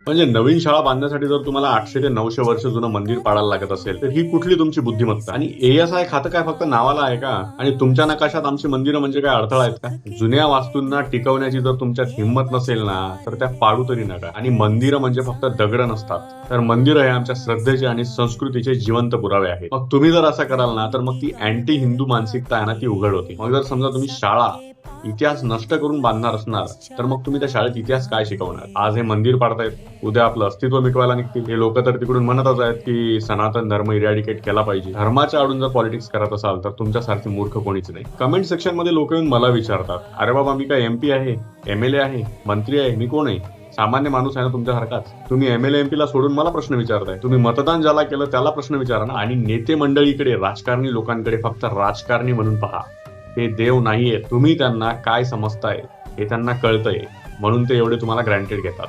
म्हणजे नवीन शाळा बांधण्यासाठी जर तुम्हाला 800 ते 900 वर्ष जुनं मंदिर पाडायला लागत असेल तर ही कुठली तुमची बुद्धिमत्ता? आणि ASI खातं काय फक्त नावाला आहे का? आणि तुमच्या नकाशात आमची मंदिरं म्हणजे काय अडथळा आहेत का? जुन्या वास्तूंना टिकवण्याची जर तुमच्यात हिंमत नसेल ना तर त्या पाडू तरी नका. आणि मंदिरं म्हणजे फक्त दगड नसतात, तर मंदिरं हे आमच्या श्रद्धेचे आणि संस्कृतीचे जिवंत पुरावे आहेत. मग तुम्ही जर असं कराल ना तर मग ती अँटी हिंदू मानसिकता आहे ना ती उघड होती. मग जर समजा तुम्ही शाळा इतिहास नष्ट करून बांधणार असणार तर मग तुम्ही त्या शाळेत इतिहास काय शिकवणार? आज हे मंदिर पाडतायत, उद्या आपलं अस्तित्व मिटवायला निघतील. हे लोक तर तिकडून म्हणतच आहेत की सनातन धर्म इरॅडिकेट केला पाहिजे. धर्माच्या आडून जर पॉलिटिक्स करत असाल तर तुमच्यासारखी मूर्ख कोणीच नाही. कमेंट सेक्शन मध्ये लोक येऊन मला विचारतात, अरे बाबा मी काय MP आहे, MLA आहे, मंत्री आहे, मी कोण आहे? सामान्य माणूस आहे ना तुमच्यासारखाच. तुम्ही MLA MP ला सोडून मला प्रश्न विचारताय. तुम्ही मतदान ज्याला केलं त्याला प्रश्न विचारा ना. आणि नेते मंडळीकडे, राजकारणी लोकांकडे फक्त राजकारणी म्हणून पहा. ते देव नाहीये. तुम्ही त्यांना काय समजताय हे त्यांना कळतंय, म्हणून ते एवढे तुम्हाला ग्रँटेड घेतात.